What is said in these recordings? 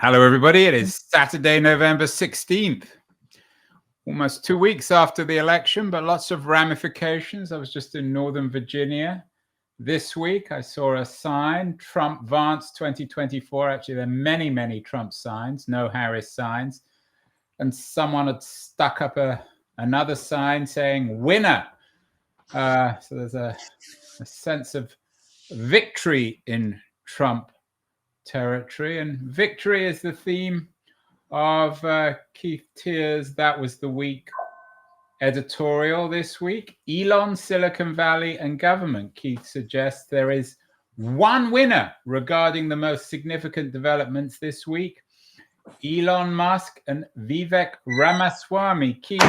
Hello, everybody. It is Saturday, November 16th. Almost 2 weeks after the election, but lots of ramifications. I was just in Northern Virginia this week. I saw a sign, Trump Vance 2024. Actually, there are many, many Trump signs, no Harris signs. And someone had stuck up another sign saying winner. So there's a sense of victory in Trump territory, and victory is the theme of Keith Teare's That Was the Week editorial this week. Elon, Silicon Valley, and government. Keith suggests there is one winner regarding the most significant developments this week: Elon Musk and Vivek Ramaswamy. Keith,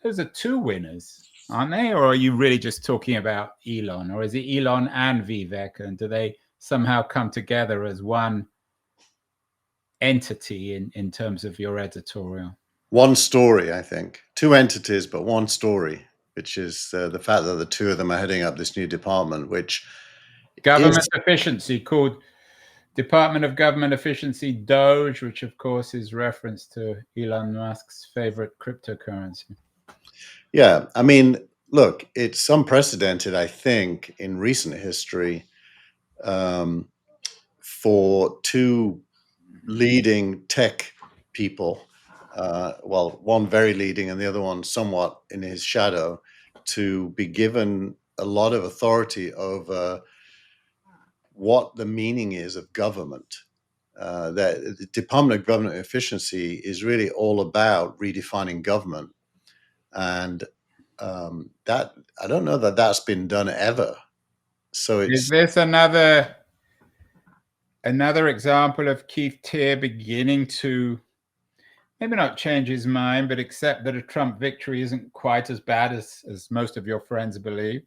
those are two winners, aren't they? Or are you really just talking about Elon? Or is it Elon and Vivek, and do they somehow come together as one entity in terms of your editorial? One story, I think. Two entities, but one story, which is the fact that the two of them are heading up this new department, which government efficiency, called Department of Government Efficiency, Doge, which of course is reference to Elon Musk's favorite cryptocurrency. Yeah, I mean, look, it's unprecedented, I think, in recent history for two leading tech people, well, one very leading and the other one somewhat in his shadow, to be given a lot of authority over what the meaning is of government. The Department of Government Efficiency is really all about redefining government. And that, I don't know that that's been done ever. So is this another example of Keith Teare beginning to maybe not change his mind, but accept that a Trump victory isn't quite as bad as most of your friends believe?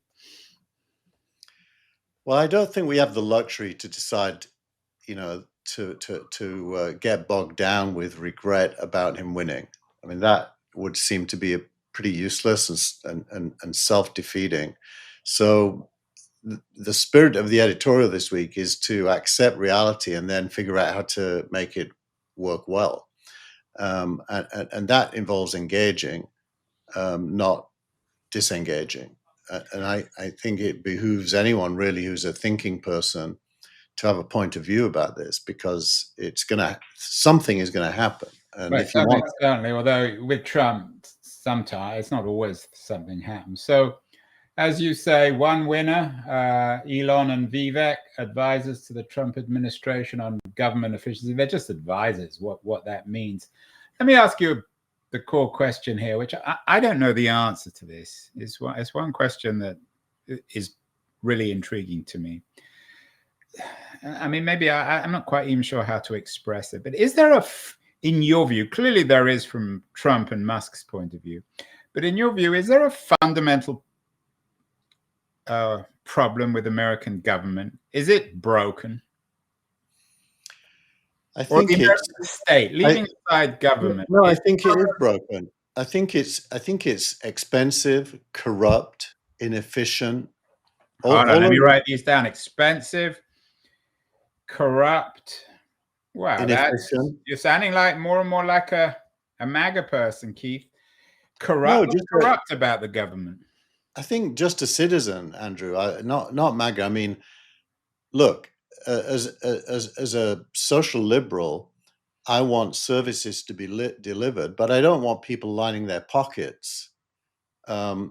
Well, I don't think we have the luxury to decide, to get bogged down with regret about him winning. I mean, that would seem to be a pretty useless and self-defeating. So the spirit of the editorial this week is to accept reality and then figure out how to make it work well. And that involves engaging, not disengaging. And I think it behooves anyone really who's a thinking person to have a point of view about this, because something is going to happen. And right, if you want, certainly, although with Trump, sometimes it's not always something happens. So, as you say, one winner, Elon and Vivek, advisors to the Trump administration on government efficiency. They're just advisors, what that means. Let me ask you the core question here, which I don't know the answer to this. It's one question that is really intriguing to me. I mean, maybe I'm not quite even sure how to express it, but is there in your view, clearly there is from Trump and Musk's point of view, but in your view, is there a fundamental problem with American government? Is it broken? I think it's state, leaving aside government. No, I think it is broken. I think it's expensive, corrupt, inefficient. Hold on, let me write these down. Expensive, corrupt. Wow, you're sounding like more and more like a MAGA person, Keith. Corrupt, corrupt about the government. I think just a citizen, Andrew, not MAGA. I mean, look, as a social liberal, I want services to be delivered, but I don't want people lining their pockets or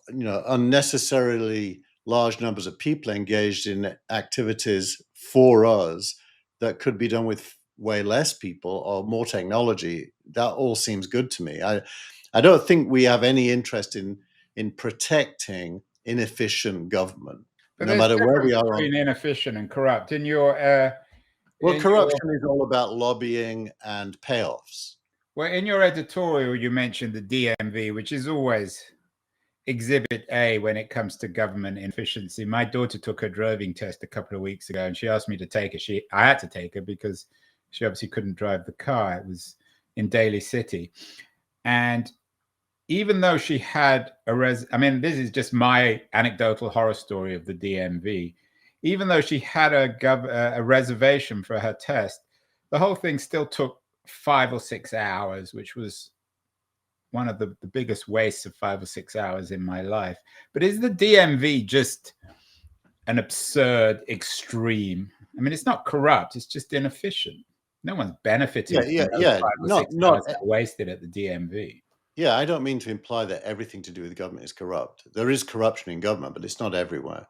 unnecessarily large numbers of people engaged in activities for us that could be done with way less people or more technology. That all seems good to me. I don't think we have any interest in protecting inefficient government, but no matter where we are. Between inefficient and corrupt, in your corruption is all about lobbying and payoffs. Well, in your editorial, you mentioned the DMV, which is always exhibit A when it comes to government efficiency. My daughter took her driving test a couple of weeks ago, and she asked me to take it. I had to take her because she obviously couldn't drive the car. It was in Daly City. And even though she had I mean, this is just my anecdotal horror story of the DMV. even though she had a reservation for her test, the whole thing still took 5 or 6 hours, which was one of the biggest wastes of 5 or 6 hours in my life. But is the DMV just an absurd extreme? I mean, it's not corrupt, it's just inefficient. No one's benefiting from those 5 or 6 hours that are wasted at the DMV. Yeah, I don't mean to imply that everything to do with government is corrupt. There is corruption in government, but it's not everywhere.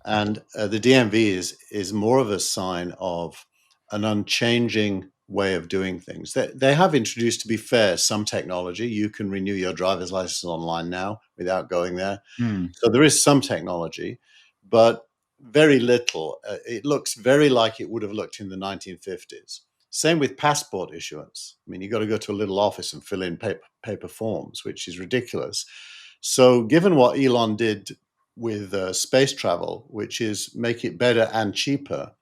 And the DMV is more of a sign of an unchanging way of doing things. They have introduced, to be fair, some technology. You can renew your driver's license online now without going there. So there is some technology, but very little. It looks very like it would have looked in the 1950s. Same with passport issuance. I mean, you got to go to a little office and fill in paper forms, which is ridiculous. So given what Elon did with space travel, which is make it better and cheaper,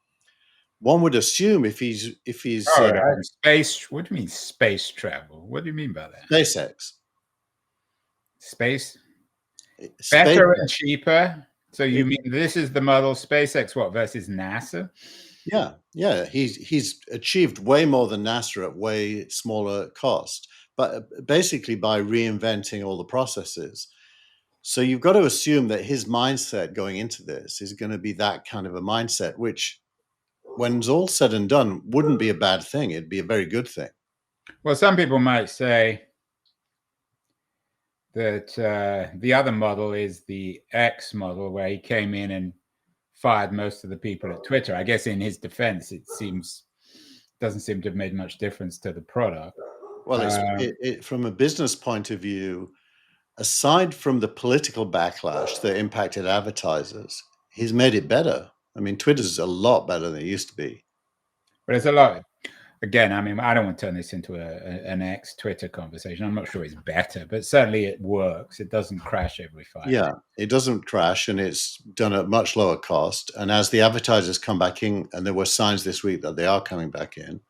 one would assume if he's space. What do you mean space travel? What do you mean by that? SpaceX. Space better and cheaper. So you mean this is the model SpaceX what versus NASA? Yeah. He's achieved way more than NASA at way smaller cost, but basically by reinventing all the processes. So you've got to assume that his mindset going into this is going to be that kind of a mindset, which, when it's all said and done, wouldn't be a bad thing. It'd be a very good thing. Well, some people might say that the other model is the X model, where he came in and fired most of the people at Twitter. I guess in his defense, it doesn't seem to have made much difference to the product. Well, from a business point of view, aside from the political backlash that impacted advertisers, he's made it better. I mean, Twitter's a lot better than it used to be. But it's a lot. Again, I mean, I don't want to turn this into an ex-Twitter conversation. I'm not sure it's better, but certainly it works. It doesn't crash every 5 minutes. Yeah, it doesn't crash, and it's done at much lower cost. And as the advertisers come back in, and there were signs this week that they are coming back in,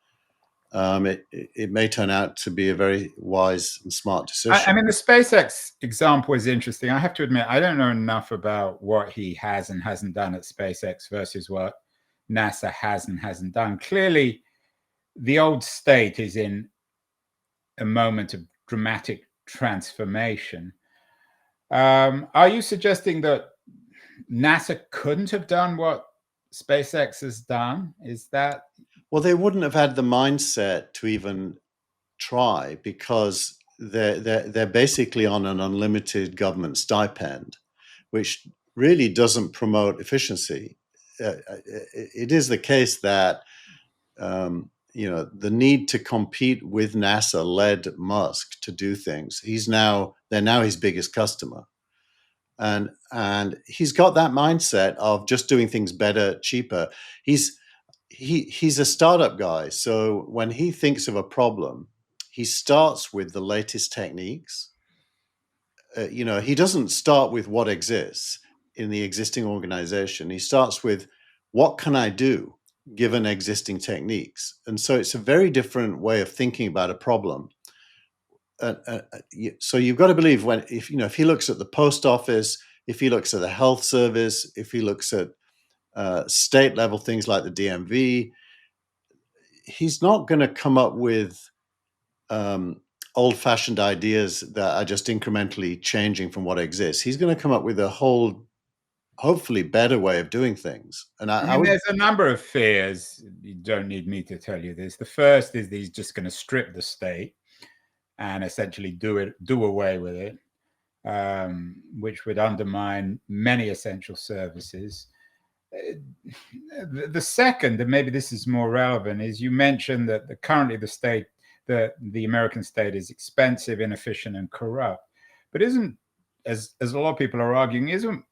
it may turn out to be a very wise and smart decision. I mean, the SpaceX example is interesting. I have to admit, I don't know enough about what he has and hasn't done at SpaceX versus what NASA has and hasn't done. Clearly, the old state is in a moment of dramatic transformation. Are you suggesting that NASA couldn't have done what SpaceX has done? Is that... Well, they wouldn't have had the mindset to even try, because they're basically on an unlimited government stipend, which really doesn't promote efficiency. It is the case that the need to compete with NASA led Musk to do things. They're now his biggest customer, and he's got that mindset of just doing things better, cheaper. He's a startup guy, so when he thinks of a problem, he starts with the latest techniques. He doesn't start with what exists in the existing organization. He starts with, what can I do given existing techniques? And so it's a very different way of thinking about a problem. So you've got to believe if he looks at the post office, if he looks at the health service, if he looks at state level things like the DMV, he's not going to come up with old-fashioned ideas that are just incrementally changing from what exists. He's going to come up with a whole, hopefully better way of doing things. And there's a number of fears. You don't need me to tell you this. The first is that he's just going to strip the state and essentially do away with it, which would undermine many essential services. The second, and maybe this is more relevant, is you mentioned that currently the state, the American state, is expensive, inefficient, and corrupt. But isn't, as a lot of people are arguing, isn't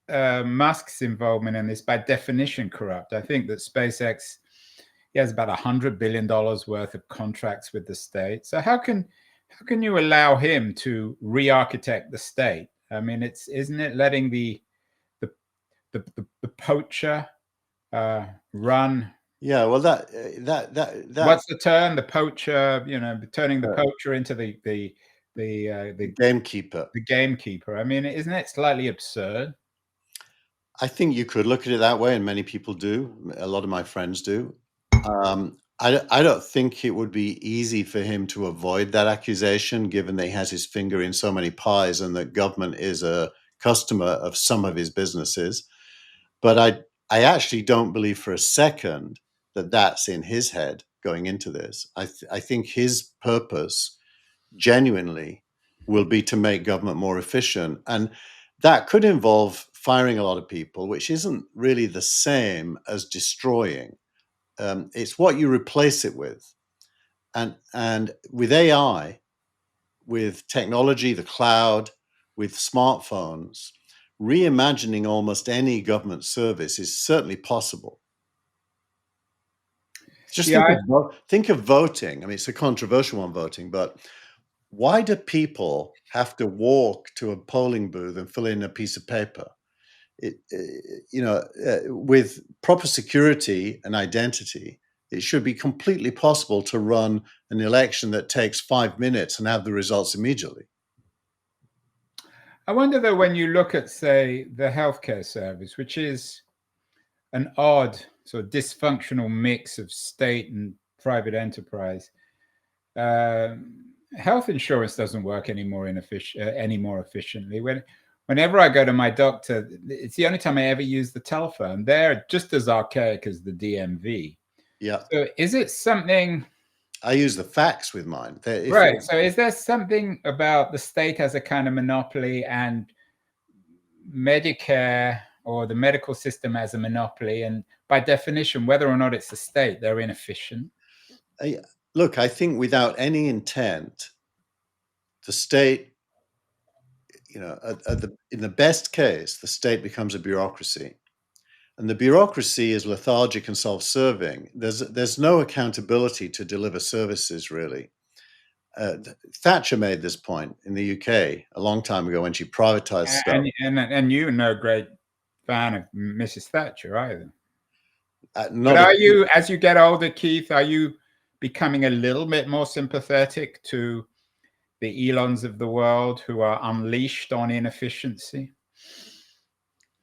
Musk's involvement in this by definition corrupt? I think that SpaceX, he has about $100 billion worth of contracts with the state. So how can you allow him to re-architect the state? I mean, isn't it letting the poacher run? Yeah, well, that what's the term? The poacher, turning the poacher into the gamekeeper. The gamekeeper. I mean, isn't it slightly absurd? I think you could look at it that way, and many people do. A lot of my friends do. I don't think it would be easy for him to avoid that accusation, given that he has his finger in so many pies and that government is a customer of some of his businesses. But I actually don't believe for a second that that's in his head going into this. I think his purpose genuinely will be to make government more efficient. And that could involve firing a lot of people, which isn't really the same as destroying. It's what you replace it with. And with AI, with technology, the cloud, with smartphones, reimagining almost any government service is certainly possible. Just think of voting. I mean, it's a controversial one, voting, but why do people have to walk to a polling booth and fill in a piece of paper? With proper security and identity, it should be completely possible to run an election that takes 5 minutes and have the results immediately. I wonder, though, when you look at, say, the healthcare service, which is an odd sort of dysfunctional mix of state and private enterprise, health insurance doesn't work any more efficiently. Whenever I go to my doctor, it's the only time I ever use the telephone. They're just as archaic as the DMV. Yeah. So is it something? I use the fax with mine. Right. So is there something about the state as a kind of monopoly and Medicare or the medical system as a monopoly? And by definition, whether or not it's the state, they're inefficient. Look, I think without any intent, the state, in the best case, the state becomes a bureaucracy. And the bureaucracy is lethargic and self-serving. There's no accountability to deliver services, really. Thatcher made this point in the UK a long time ago when she privatized stuff. And you're no great fan of Mrs. Thatcher either. But are you, as you get older, Keith, are you becoming a little bit more sympathetic to the Elons of the world who are unleashed on inefficiency?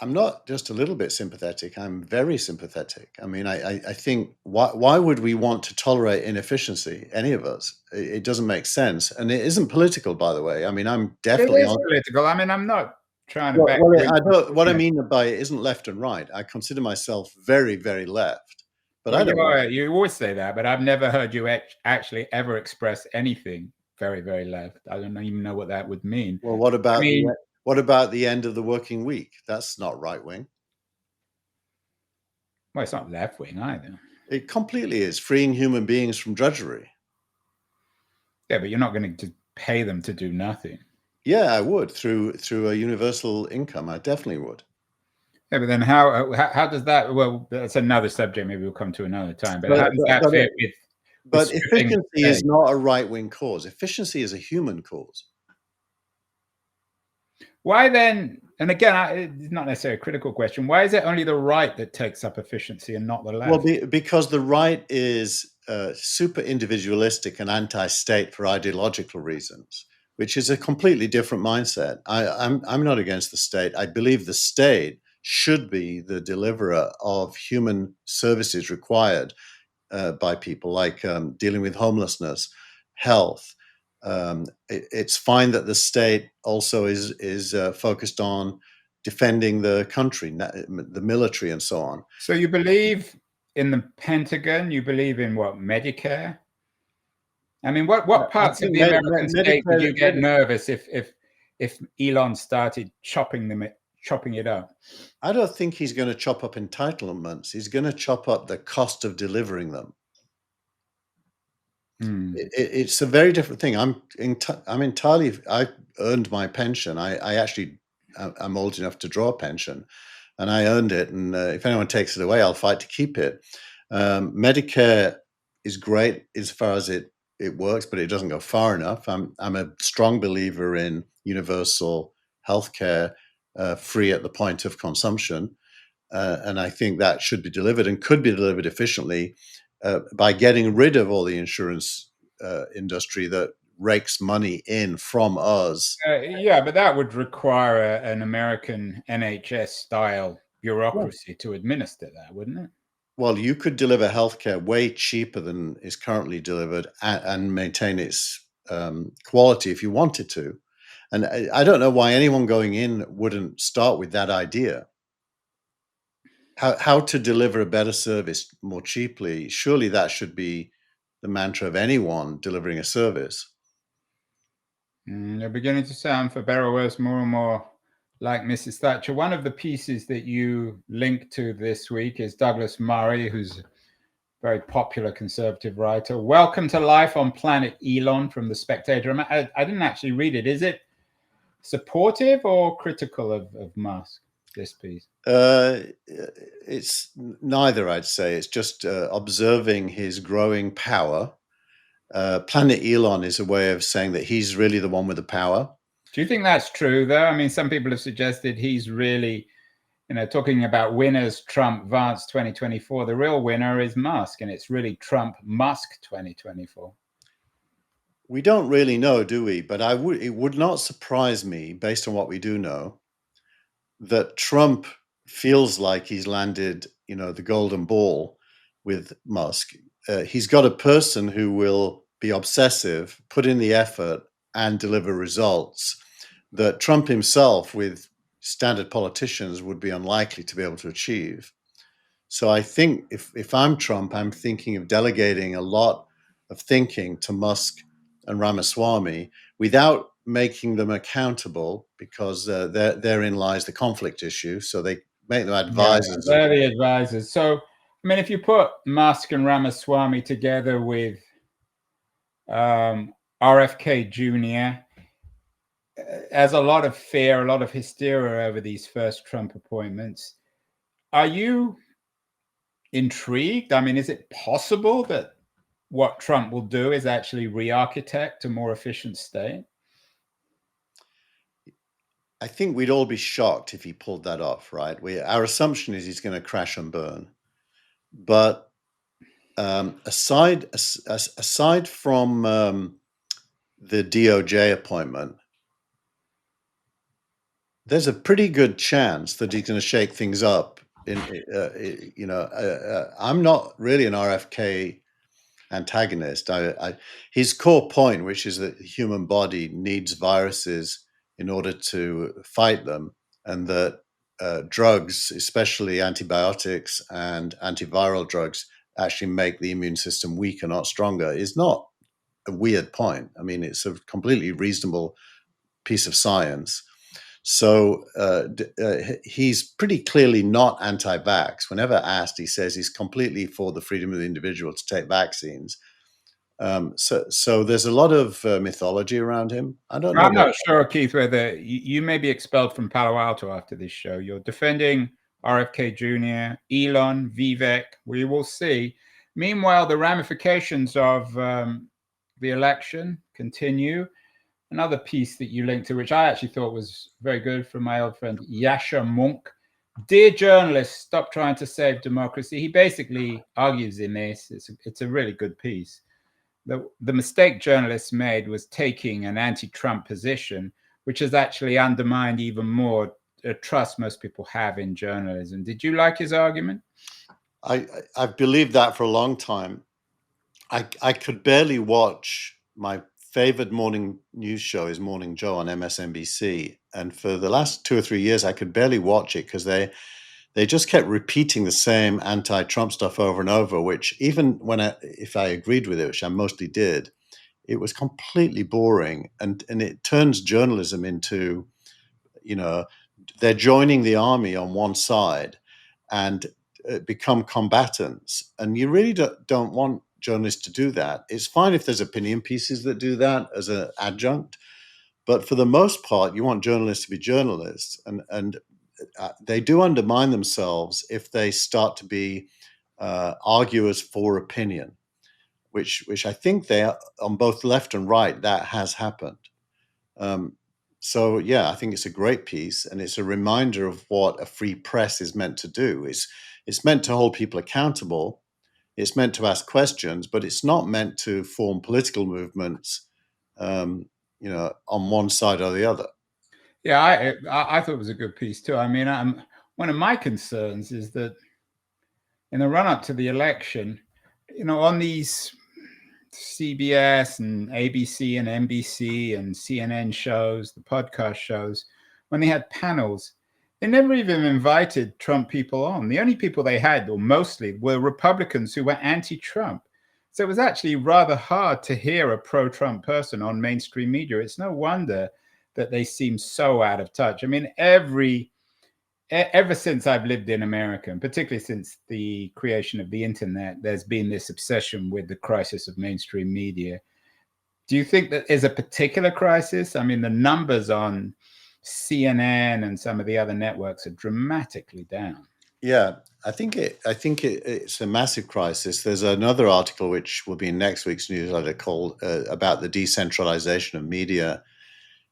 I'm not just a little bit sympathetic. I'm very sympathetic. I mean, I think why would we want to tolerate inefficiency? Any of us? It doesn't make sense, and it isn't political, by the way. I mean, I'm definitely political. I mean, I'm not trying to. What I mean by it isn't left and right. I consider myself very, very left, but I don't. You always say that, but I've never heard you actually ever express anything very, very left. I don't even know what that would mean. Well, what about the end of the working week? That's not right wing. Well, it's not left wing either. It completely is. Freeing human beings from drudgery. Yeah, but you're not going to pay them to do nothing. Yeah, I would through a universal income. I definitely would. Yeah, but then how does that? Well, that's another subject. Maybe we'll come to another time. But how does that fit with? But efficiency is not a right-wing cause. Efficiency is a human cause. Why then? And again, it's not necessarily a critical question. Why is it only the right that takes up efficiency and not the left? Well, because the right is super individualistic and anti-state for ideological reasons, which is a completely different mindset. I'm not against the state. I believe the state should be the deliverer of human services required by people, like dealing with homelessness, health. It's fine that the state also is focused on defending the country, the military, and so on. So you believe in the Pentagon? You believe in what, Medicare? I mean, what parts of the American state would you get nervous if Elon started chopping it up? I don't think he's going to chop up entitlements. He's going to chop up the cost of delivering them. It's a very different thing. I earned my pension. I'm old enough to draw a pension, and I earned it. And if anyone takes it away, I'll fight to keep it. Medicare is great as far as it works, but it doesn't go far enough. I'm a strong believer in universal healthcare, free at the point of consumption, and I think that should be delivered and could be delivered efficiently by getting rid of all the insurance industry that rakes money in from us. Yeah, but that would require an American NHS style bureaucracy to administer that, wouldn't it? Well, you could deliver healthcare way cheaper than is currently delivered and maintain its quality if you wanted to. And I don't know why anyone going in wouldn't start with that idea. How to deliver a better service more cheaply. Surely that should be the mantra of anyone delivering a service. You're beginning to sound, for better or worse, more and more like Mrs. Thatcher. One of the pieces that you linked to this week is Douglas Murray, who's a very popular conservative writer. Welcome to Life on Planet Elon from The Spectator. I didn't actually read it. Is it supportive or critical of Musk, this piece? It's neither, I'd say. It's just observing his growing power. Planet Elon is a way of saying that he's really the one with the power. Do you think that's true, though? I mean, some people have suggested he's really, talking about winners, Trump, Vance 2024. The real winner is Musk, and it's really Trump-Musk 2024. We don't really know, do we? But it would not surprise me, based on what we do know, that Trump feels like he's landed, the golden ball with Musk. He's got a person who will be obsessive, put in the effort, and deliver results that Trump himself, with standard politicians, would be unlikely to be able to achieve. So I think if I'm Trump, I'm thinking of delegating a lot of thinking to Musk and Ramaswamy without making them accountable, because therein lies the conflict issue. So they make them advisors. Yeah, they're the advisors. So, I mean, if you put Musk and Ramaswamy together with RFK Jr., as a lot of fear, a lot of hysteria over these first Trump appointments. Are you intrigued? I mean, is it possible that what Trump will do is actually re-architect a more efficient state? I think we'd all be shocked if he pulled that off, right? Our assumption is he's going to crash and burn. But aside from the DOJ appointment, there's a pretty good chance that he's going to shake things up. I'm not really an RFK antagonist. His core point, which is that the human body needs viruses in order to fight them, and that drugs, especially antibiotics and antiviral drugs, actually make the immune system weaker, not stronger, is not a weird point. I mean, it's a completely reasonable piece of science. So he's pretty clearly not anti-vax. Whenever asked, he says he's completely for the freedom of the individual to take vaccines. So there's a lot of mythology around him. I'm not sure, Keith, whether you may be expelled from Palo Alto after this show. You're defending RFK Jr., Elon, Vivek. We will see. Meanwhile, the ramifications of the election continue. Another piece that you linked to, which I actually thought was very good, from my old friend Yasha Monk. Dear journalists, stop trying to save democracy. He basically argues in this. It's a really good piece. The mistake journalists made was taking an anti-Trump position, which has actually undermined even more the trust most people have in journalism. Did you like his argument? I've believed that for a long time. I could barely watch. My favorite morning news show is Morning Joe on MSNBC. And for the last 2 or 3 years, I could barely watch it because they just kept repeating the same anti-Trump stuff over and over, which even if I agreed with it, which I mostly did, it was completely boring. And it turns journalism into, they're joining the army on one side and become combatants. And you really don't want journalists to do that. It's fine if there's opinion pieces that do that as an adjunct, but for the most part, you want journalists to be journalists, and they do undermine themselves if they start to be arguers for opinion, which I think they are on both left and right. That has happened. So yeah, I think it's a great piece, and it's a reminder of what a free press is meant to do. It's meant to hold people accountable. It's meant to ask questions, but it's not meant to form political movements, on one side or the other. Yeah, I thought it was a good piece too. I mean, one of my concerns is that in the run-up to the election, on these CBS and ABC and NBC and CNN shows, the podcast shows, when they had panels, they never even invited Trump people on. The only people they had, or mostly, were Republicans who were anti-Trump. So it was actually rather hard to hear a pro-Trump person on mainstream media. It's no wonder that they seem so out of touch. I mean, ever since I've lived in America, and particularly since the creation of the internet, there's been this obsession with the crisis of mainstream media. Do you think that is a particular crisis? I mean, the numbers on CNN and some of the other networks are dramatically down. Yeah, I think it's a massive crisis. There's another article which will be in next week's newsletter called about the decentralization of media,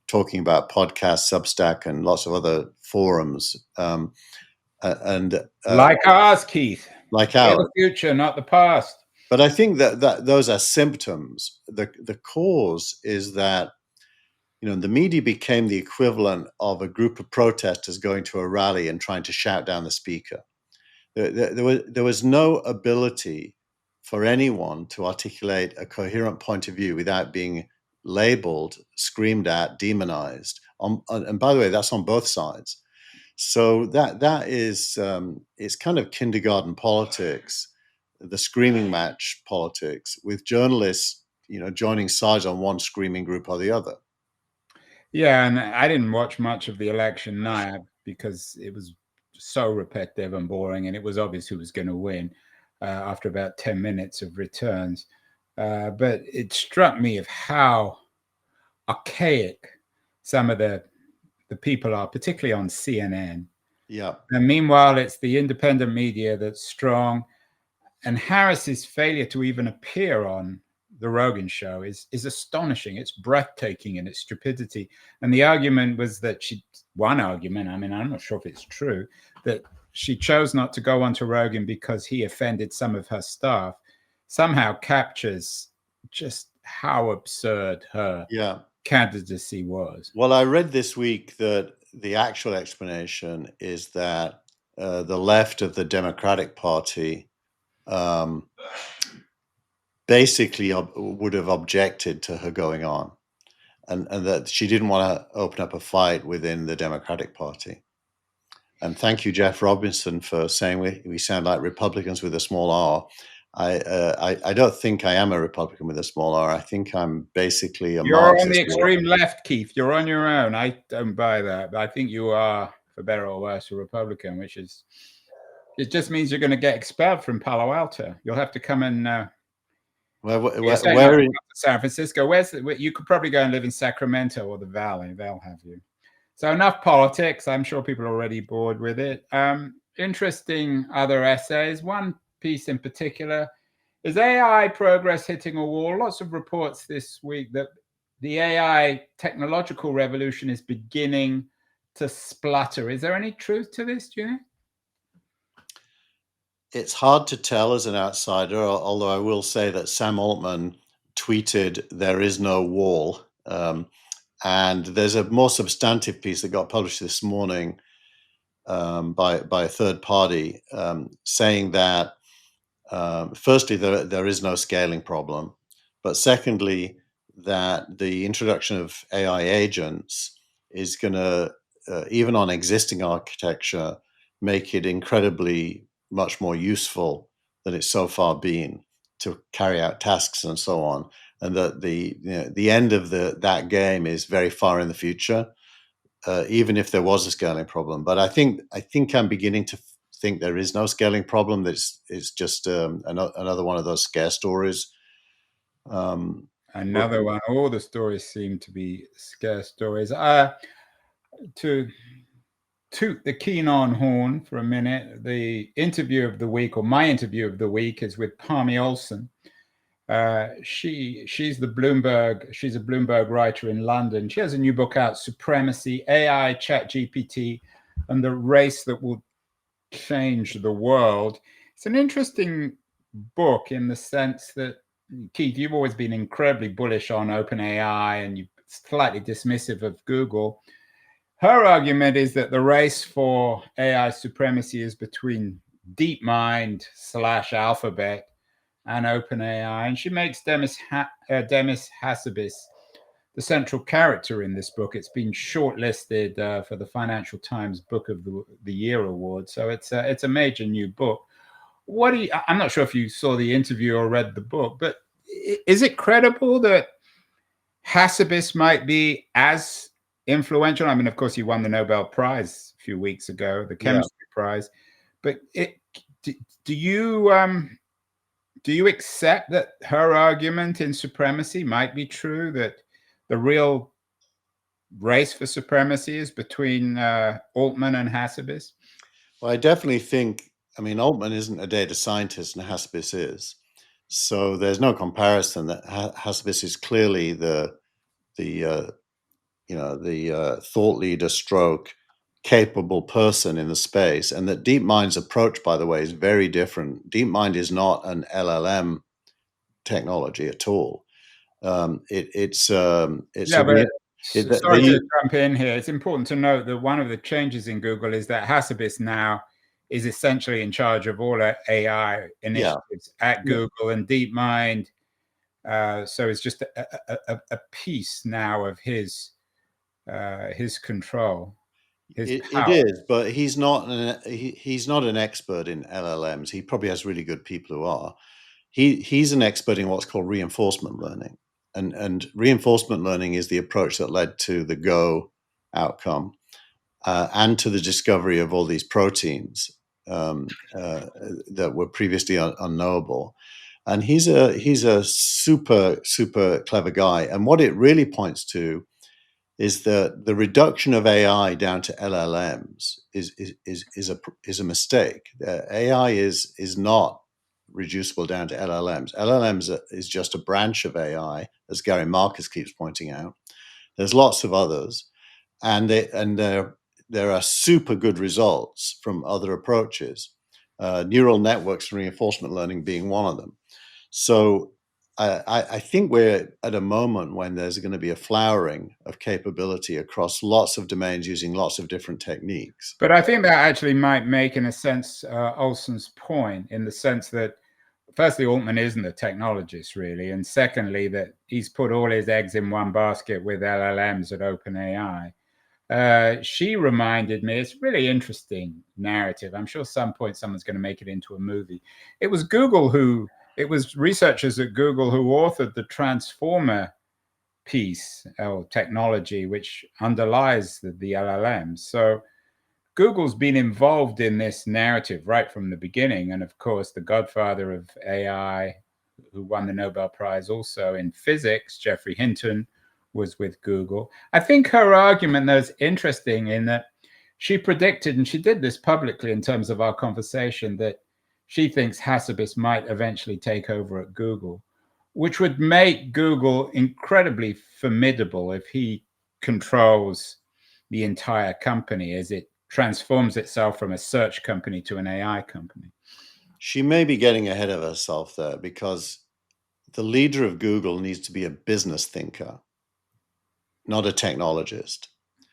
talking about podcasts, Substack, and lots of other forums. Like ours, Keith. Like ours. The future, not the past. But I think that those are symptoms. The cause is that the media became the equivalent of a group of protesters going to a rally and trying to shout down the speaker. There was no ability for anyone to articulate a coherent point of view without being labeled, screamed at, demonized. And by the way, that's on both sides. So that is it's kind of kindergarten politics, the screaming match politics, with journalists, joining sides on one screaming group or the other. Yeah, and I didn't watch much of the election night because it was so repetitive and boring, and it was obvious who was going to win after about 10 minutes of returns. But it struck me of how archaic some of the people are, particularly on CNN. Yeah. And meanwhile, it's the independent media that's strong. And Harris's failure to even appear on the Rogan show is astonishing. It's breathtaking in its stupidity. And the argument was that one argument, I mean, I'm not sure if it's true, that she chose not to go onto Rogan because he offended some of her staff, somehow captures just how absurd her candidacy was. Well, I read this week that the actual explanation is that the left of the Democratic Party basically would have objected to her going on, and that she didn't want to open up a fight within the Democratic Party. And thank you, Jeff Robinson, for saying we sound like Republicans with a small r. I don't think I am a Republican with a small r. I think I'm basically a You're Marxist. on the extreme left, Keith. You're on your own. I don't buy that. But I think you are, for better or worse, a Republican, which is, it just means you're going to get expelled from Palo Alto. You'll have to come and where in San Francisco. You could probably go and live in Sacramento or the Valley. They'll have you. So enough politics. I'm sure people are already bored with it. Interesting other essays. One piece in particular is AI progress hitting a wall. Lots of reports this week that the AI technological revolution is beginning to splutter. Is there any truth to this, do you think? It's hard to tell as an outsider, although I will say that Sam Altman tweeted, "There is no wall." And there's a more substantive piece that got published this morning by a third party saying that, firstly, there is no scaling problem, but secondly, that the introduction of AI agents is going to, even on existing architecture, make it incredibly much more useful than it's so far been to carry out tasks and so on. And that the end of that game is very far in the future, even if there was a scaling problem. But I think I'm beginning to think there is no scaling problem. It's just another one of those scare stories. Another one. All the stories seem to be scare stories. To toot the keen-on horn for a minute, the interview of the week, or my interview of the week, is with Palmy Olson. She's a Bloomberg writer in London. She has a new book out, Supremacy, AI, ChatGPT, and the Race That Will Change the World. It's an interesting book in the sense that, Keith, you've always been incredibly bullish on OpenAI and you're slightly dismissive of Google. her argument is that the race for AI supremacy is between DeepMind / Alphabet and OpenAI, and she makes Demis Hassabis the central character in this book. It's been shortlisted for the Financial Times Book of the Year award, so it's a major new book. I'm not sure if you saw the interview or read the book, but is it credible that Hassabis might be as influential? I mean, of course, he won the Nobel Prize a few weeks ago, the chemistry prize. But do you accept that her argument in supremacy might be true, that the real race for supremacy is between Altman and Hassabis? Well, I definitely think, I mean, Altman isn't a data scientist and Hassabis is. So there's no comparison. That Hassabis is clearly the thought leader stroke capable person in the space, and that DeepMind's approach, by the way, is very different. DeepMind is not an LLM technology at all. Sorry to jump in here. It's important to note that one of the changes in Google is that Hassabis now is essentially in charge of all AI initiatives at Google and DeepMind. So it's just a piece now of his control. It is, but he's not an expert in LLMs. He probably has really good people who are. He's an expert in what's called reinforcement learning, and reinforcement learning is the approach that led to the Go outcome and to the discovery of all these proteins that were previously unknowable. And he's a super clever guy. And what it really points to is that the reduction of AI down to LLMs is a mistake. AI is not reducible down to LLMs. LLMs is just a branch of AI, as Gary Marcus keeps pointing out. There's lots of others, and there are super good results from other approaches. Neural networks and reinforcement learning being one of them. So I think we're at a moment when there's going to be a flowering of capability across lots of domains using lots of different techniques. But I think that actually might make, in a sense, Olson's point, in the sense that, firstly, Altman isn't a technologist, really. And secondly, that he's put all his eggs in one basket with LLMs at OpenAI. She reminded me, it's a really interesting narrative. I'm sure at some point someone's going to make it into a movie. It was researchers at Google who authored the transformer piece or technology which underlies the LLMs. So Google's been involved in this narrative right from the beginning. And of course, the godfather of AI, who won the Nobel Prize also in physics, Geoffrey Hinton, was with Google. I think her argument, though, is interesting in that she predicted, and she did this publicly in terms of our conversation, that she thinks Hassabis might eventually take over at Google, which would make Google incredibly formidable if he controls the entire company as it transforms itself from a search company to an AI company. She may be getting ahead of herself there, because the leader of Google needs to be a business thinker, not a technologist.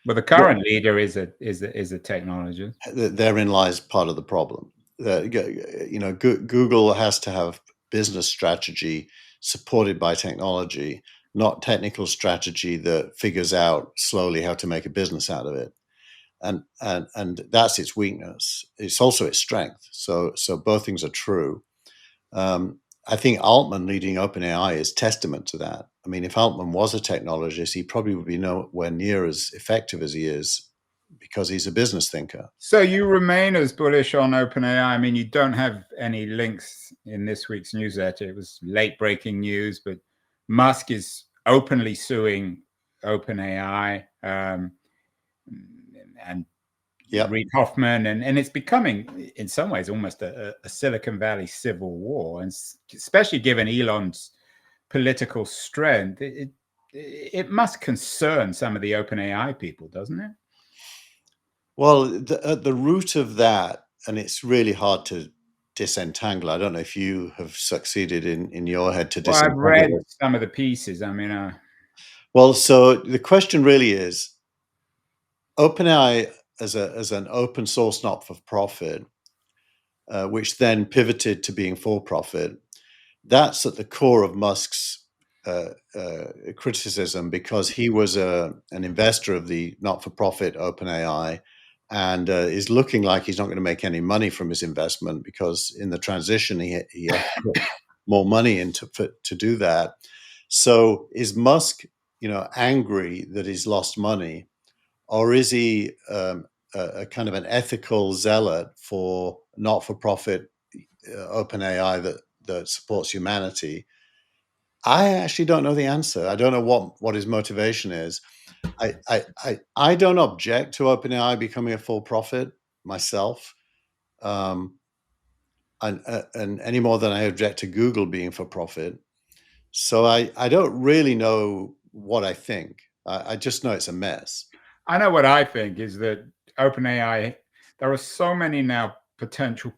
Well, the current leader is a technologist. Therein lies part of the problem. Google has to have business strategy supported by technology, not technical strategy that figures out slowly how to make a business out of it. And that's its weakness. It's also its strength. So both things are true. I think Altman leading OpenAI is testament to that. I mean, if Altman was a technologist, he probably would be nowhere near as effective as he is, because he's a business thinker. So you remain as bullish on OpenAI. I mean, you don't have any links in this week's newsletter. It was late breaking news, but Musk is openly suing OpenAI and Reid Hoffman, and it's becoming, in some ways, almost a Silicon Valley civil war, and especially given Elon's political strength, it must concern some of the OpenAI people, doesn't it? Well, at the root of that, and it's really hard to disentangle. I don't know if you have succeeded in your head to disentangle. I've read some of the pieces. I mean, well, so the question really is, OpenAI as an open source not-for-profit, which then pivoted to being for-profit, that's at the core of Musk's criticism, because he was an investor of the not-for-profit OpenAI, and is looking like he's not going to make any money from his investment, because in the transition he has to put more money into to do that. So is Musk, angry that he's lost money, or is he a kind of an ethical zealot for not-for-profit OpenAI that supports humanity? I actually don't know the answer. I don't know what his motivation is. I don't object to OpenAI becoming a for-profit myself, and any more than I object to Google being for-profit. So I don't really know what I think. I just know it's a mess. I know what I think is that OpenAI, there are so many now potential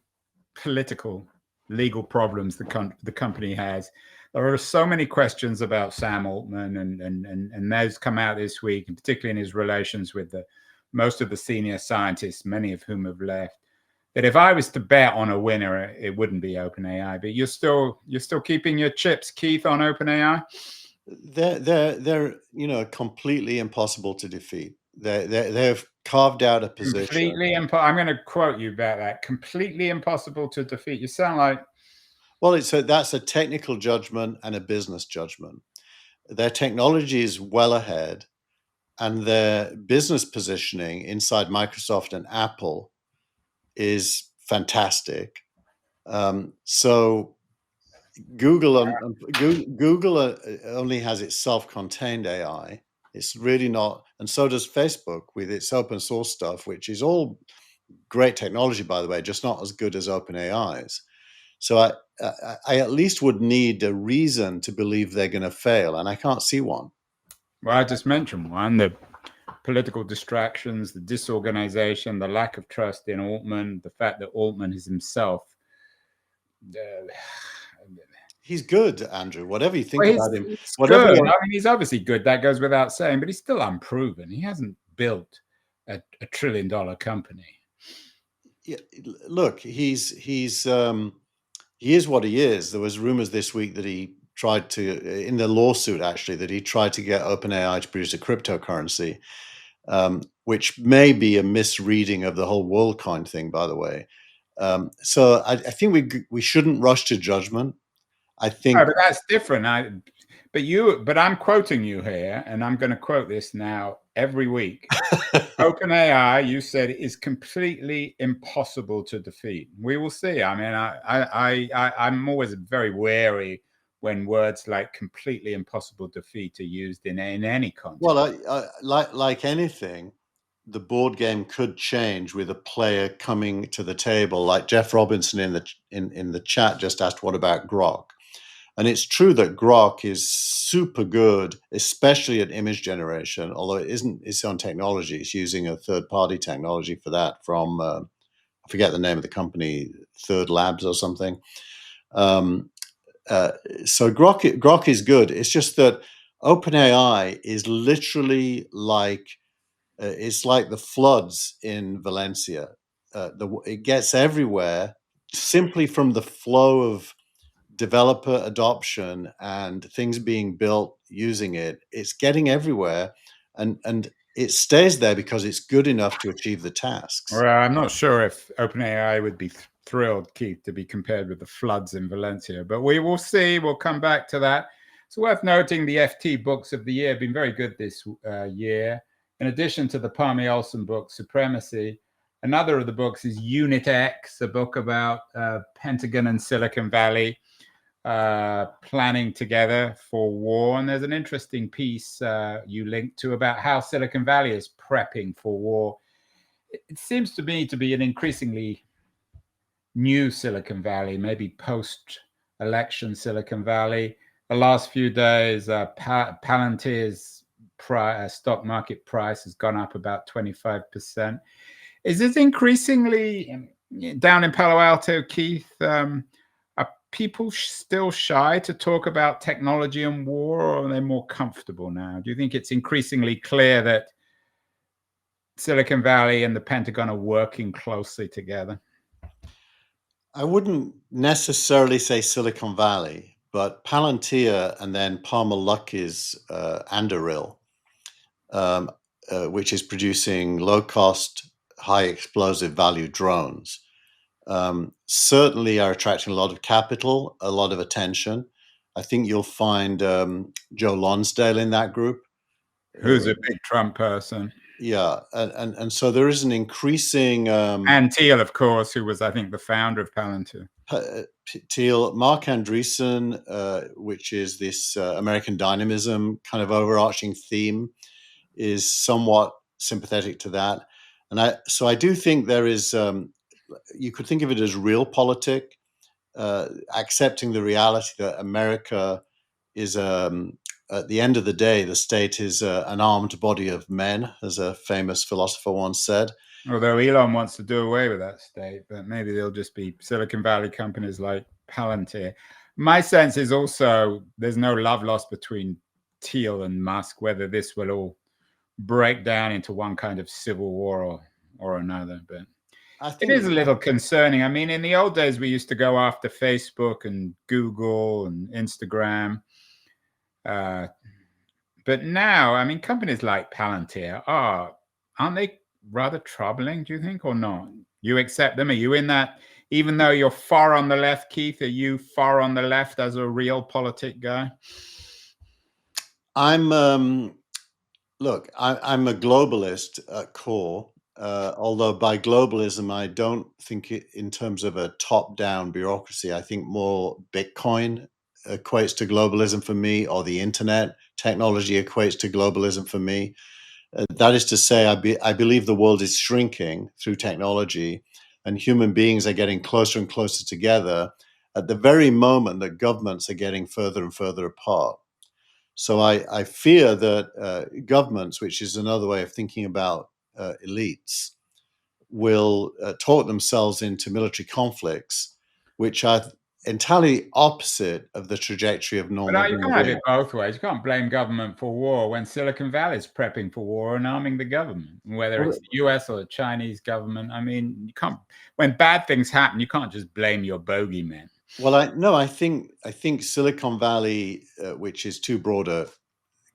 political, legal problems the company has. There are so many questions about Sam Altman, and those come out this week, and particularly in his relations with most of the senior scientists, many of whom have left, that if I was to bet on a winner, it wouldn't be OpenAI. But you're still keeping your chips, Keith, on OpenAI? They're completely impossible to defeat. They've carved out a position. Completely I'm going to quote you about that. Completely impossible to defeat. You sound like... Well, that's a technical judgment and a business judgment. Their technology is well ahead, and their business positioning inside Microsoft and Apple is fantastic. So Google only has its self-contained AI. It's really not, and so does Facebook with its open source stuff, which is all great technology, by the way, just not as good as OpenAI's. So I at least would need a reason to believe they're going to fail, and I can't see one. Well, I just mentioned one: the political distractions, the disorganization, the lack of trust in Altman, the fact that Altman is himself. He's good, Andrew. Whatever you think about him, good. I mean, he's obviously good. That goes without saying, but he's still unproven. He hasn't built a $1 trillion company. Yeah, look, he is what he is. There was rumors this week that he tried to, in the lawsuit actually, that he tried to get OpenAI to produce a cryptocurrency, which may be a misreading of the whole WorldCoin thing, by the way. So I think we shouldn't rush to judgment. I think, no, but that's different. But I'm quoting you here, and I'm going to quote this now every week. OpenAI, you said, is completely impossible to defeat. We will see. I mean, I'm always very wary when words like completely impossible defeat are used in any context. Well, like anything, the board game could change with a player coming to the table. Like Jeff Robinson in the chat just asked, what about Grok? And it's true that Grok is super good, especially at image generation, although it isn't its own technology. It's using a third-party technology for that from, I forget the name of the company, Third Labs or something. So Grok is good. It's just that OpenAI is literally like, it's like the floods in Valencia. It gets everywhere simply from the flow of developer adoption and things being built using it. It's getting everywhere, and it stays there because it's good enough to achieve the tasks. Well, I'm not sure if OpenAI would be thrilled, Keith, to be compared with the floods in Valencia, but we will see. We'll come back to that. It's worth noting the FT books of the year have been very good this year. In addition to the Palmy Olson book, Supremacy, another of the books is Unit X, a book about Pentagon and Silicon Valley planning together for war. And there's an interesting piece you linked to about how Silicon Valley is prepping for war. It seems to me to be an increasingly new Silicon Valley, maybe post-election Silicon Valley. The last few days, Palantir's stock market price has gone up about 25%. Is this increasingly down in Palo Alto, Keith? Are people still shy to talk about technology and war, or are they more comfortable now? Do you think it's increasingly clear that Silicon Valley and the Pentagon are working closely together? I wouldn't necessarily say Silicon Valley, but Palantir and then Palmer Luckey's Anduril, which is producing low-cost, high explosive value drones, certainly are attracting a lot of capital, a lot of attention. I think you'll find Joe Lonsdale in that group. Who's a big Trump person. Yeah, and so there is an increasing... and Teare, of course, who was, I think, the founder of Palantir. Teare, Mark Andreessen, which is this American dynamism kind of overarching theme, is somewhat sympathetic to that. And I do think there is, you could think of it as realpolitik, accepting the reality that America is, at the end of the day, the state is an armed body of men, as a famous philosopher once said. Although Elon wants to do away with that state, but maybe they'll just be Silicon Valley companies like Palantir. My sense is also there's no love lost between Teare and Musk, whether this will all break down into one kind of civil war or another. But I think it is a little concerning. I mean, in the old days, we used to go after Facebook and Google and Instagram. But now, I mean, companies like Palantir aren't they rather troubling, do you think, or not? You accept them? Are you in that, even though you're far on the left, Keith, are you far on the left as a realpolitik guy? I'm a globalist at core, although by globalism, I don't think it in terms of a top-down bureaucracy. I think more Bitcoin equates to globalism for me, or the internet technology equates to globalism for me. That is to say, I believe the world is shrinking through technology, and human beings are getting closer and closer together at the very moment that governments are getting further and further apart. So I fear that governments, which is another way of thinking about elites, will talk themselves into military conflicts, which are entirely opposite of the trajectory of normal. But you can't have it both ways. You can't blame government for war when Silicon Valley is prepping for war and arming the government, whether it's the US or the Chinese government. I mean, you can't. When bad things happen, you can't just blame your bogeymen. Well, I think Silicon Valley, which is too broad a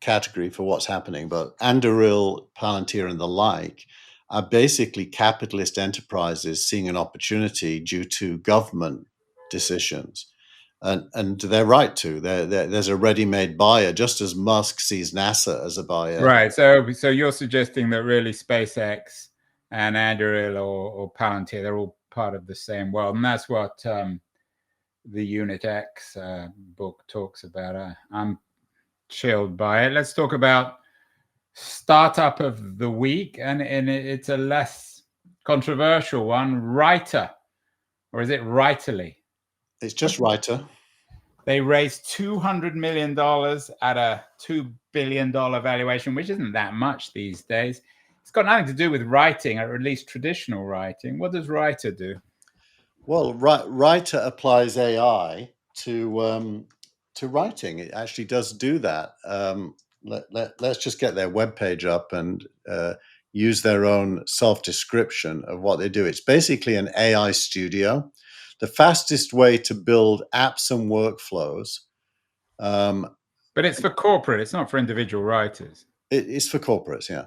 category for what's happening, but Anduril, Palantir, and the like are basically capitalist enterprises seeing an opportunity due to government decisions, and they're right to. There's a ready-made buyer, just as Musk sees NASA as a buyer. Right. So you're suggesting that really SpaceX and Anduril or Palantir, they're all part of the same world, and that's what the Unit X book talks about. I'm chilled by it. Let's talk about startup of the week, and it's a less controversial one. Writer, or is it Writerly? It's just Writer. They raised $200 million at a $2 billion valuation, which isn't that much these days. It's got nothing to do with writing, or at least traditional writing. What does Writer do? Well, Writer applies AI to writing. It actually does do that. Let's just get their webpage up and use their own self-description of what they do. It's basically an AI studio, the fastest way to build apps and workflows. But it's for corporate. It's not for individual writers. It's for corporates, yeah.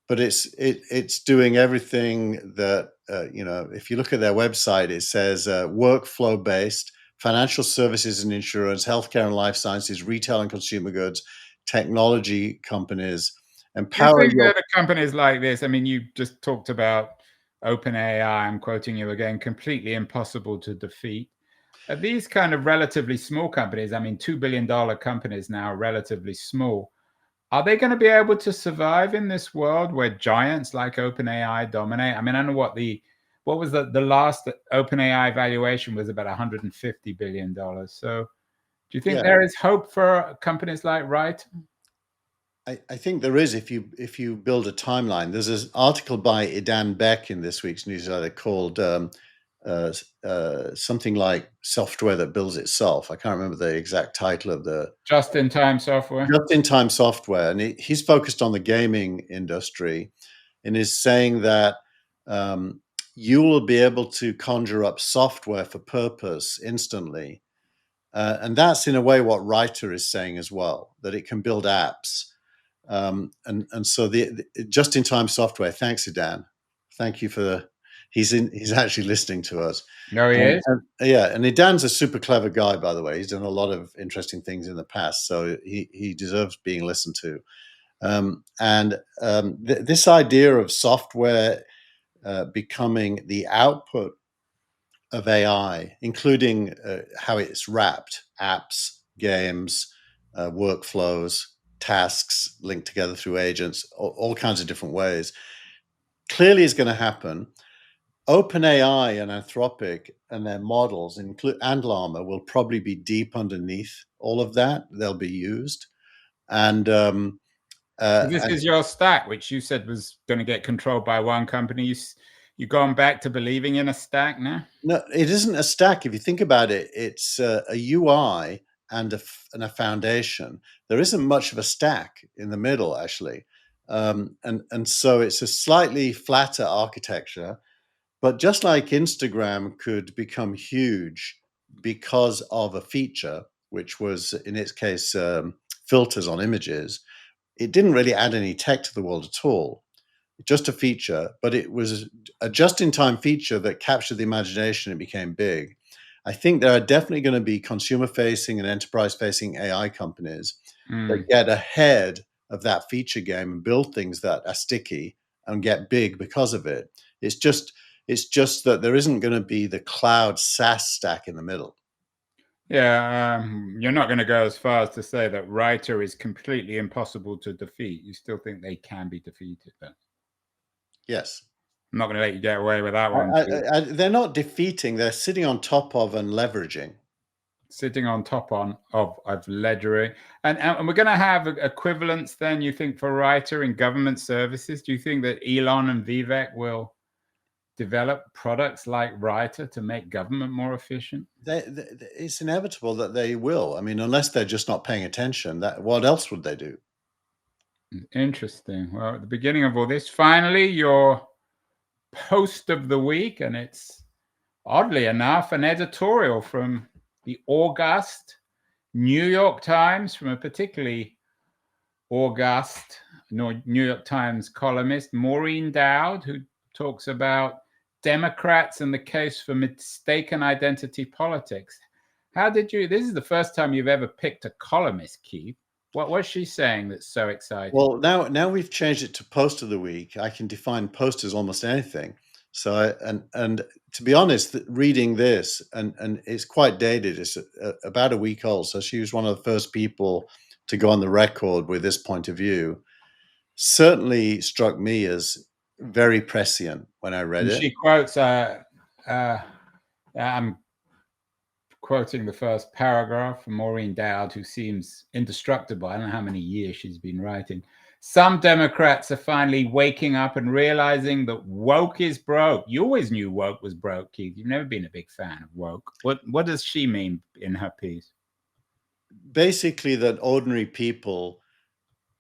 But it's doing everything that, if you look at their website, it says workflow-based, financial services and insurance, healthcare and life sciences, retail and consumer goods, technology companies, empower. You think that companies like this, I mean, you just talked about OpenAI, I'm quoting you again, completely impossible to defeat. Are these kind of relatively small companies, I mean, $2 billion companies now, relatively small, are they going to be able to survive in this world where giants like OpenAI dominate? I mean, I don't know what was the last OpenAI valuation was about $150 billion. So do you think there is hope for companies like Writer? I think there is if you build a timeline. There's an article by Idan Beck in this week's newsletter called something like Software That Builds Itself. I can't remember the exact title of the... Just-in-time software? Just-in-time software. And he's focused on the gaming industry. in his saying that you will be able to conjure up software for purpose instantly. And that's in a way what Writer is saying as well, that it can build apps. And so the just-in-time software. Thanks, Idan. Thank you for he's actually listening to us. No, he is. Yeah, and Idan's a super clever guy, by the way. He's done a lot of interesting things in the past, so he deserves being listened to. This idea of software becoming the output of AI, including how it's wrapped, apps, games, workflows, tasks linked together through agents, all kinds of different ways, clearly is going to happen. OpenAI and Anthropic and their models, and Llama, will probably be deep underneath all of that. They'll be used. And so this is your stack, which you said was going to get controlled by one company. You've gone back to believing in a stack now? No, it isn't a stack. If you think about it, it's a UI and a foundation. There isn't much of a stack in the middle, actually. And so it's a slightly flatter architecture. But just like Instagram could become huge because of a feature, which was, in its case, filters on images, it didn't really add any tech to the world at all. Just a feature, but it was a just-in-time feature that captured the imagination and became big. I think there are definitely going to be consumer-facing and enterprise-facing AI companies that get ahead of that feature game and build things that are sticky and get big because of it. It's just that there isn't going to be the cloud SaaS stack in the middle. Yeah, you're not going to go as far as to say that Writer is completely impossible to defeat. You still think they can be defeated, then? Yes. I'm not going to let you get away with that one. They're not defeating. They're sitting on top of and leveraging. Sitting on top of ledgering. And we're going to have equivalents then, you think, for Writer in government services? Do you think that Elon and Vivek will develop products like Writer to make government more efficient? It's inevitable that they will. I mean, unless they're just not paying attention, what else would they do? Interesting. Well, at the beginning of all this, finally, your post of the week, and it's oddly enough an editorial from the august New York Times, from a particularly august New York Times columnist, Maureen Dowd, who talks about Democrats and the case for mistaken identity politics. This is the first time you've ever picked a columnist, Keith. What was she saying that's so exciting? Well, now we've changed it to post of the week. I can define post as almost anything. So, and to be honest, reading this, and it's quite dated, it's about a week old. So she was one of the first people to go on the record with this point of view. Certainly struck me as very prescient when I read it. She quotes, I'm quoting the first paragraph from Maureen Dowd, who seems indestructible. I don't know how many years she's been writing. Some Democrats are finally waking up and realizing that woke is broke. You always knew woke was broke, Keith. You've never been a big fan of woke. What does she mean in her piece? Basically, that ordinary people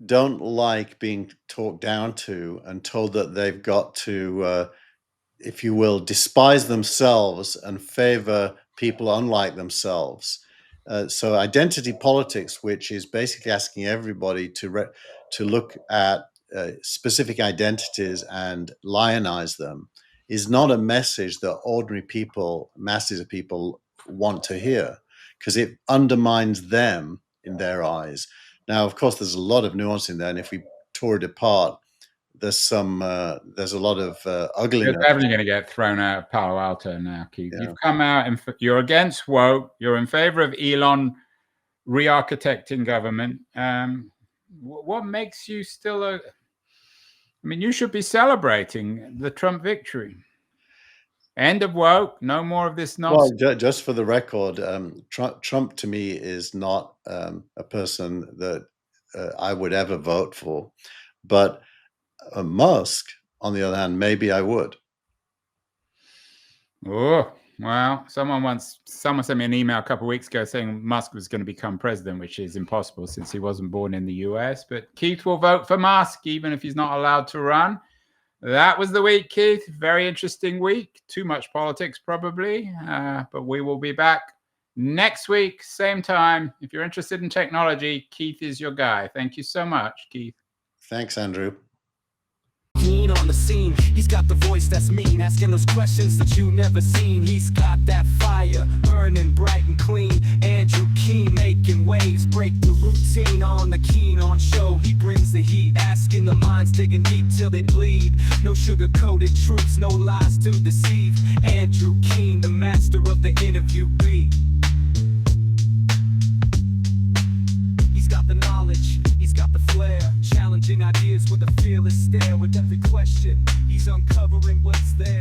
don't like being talked down to and told that they've got to, if you will, despise themselves and favor people unlike themselves. So identity politics, which is basically asking everybody to look at specific identities and lionize them, is not a message that ordinary people, masses of people, want to hear, because it undermines them in their eyes. Now, of course, there's a lot of nuance in there, and if we tore it apart, there's a lot of ugliness. You're definitely going to get thrown out of Palo Alto now, Keith. Yeah. You've come out and you're against woke. You're in favor of Elon re-architecting government. What makes you still I mean, you should be celebrating the Trump victory. End of woke. No more of this nonsense. Well, just for the record, Trump to me is not a person that I would ever vote for, but Musk, on the other hand, maybe I would. Oh, well, someone sent me an email a couple of weeks ago saying Musk was going to become president, which is impossible since he wasn't born in the US. But Keith will vote for Musk, even if he's not allowed to run. That was the week, Keith. Very interesting week. Too much politics, probably. But we will be back next week, same time. If you're interested in technology, Keith is your guy. Thank you so much, Keith. Thanks, Andrew. On the scene, he's got the voice that's mean, asking those questions that you never seen. He's got that fire, burning bright and clean. Andrew Keen making waves, break the routine on the Keen on show. He brings the heat, asking the minds, digging deep till they bleed. No sugar-coated truths, no lies to deceive. Andrew Keen, the master of the interview beat. He's got the knowledge, he's got the flair, challenging ideas with a fearless stare. With every question, he's uncovering what's there.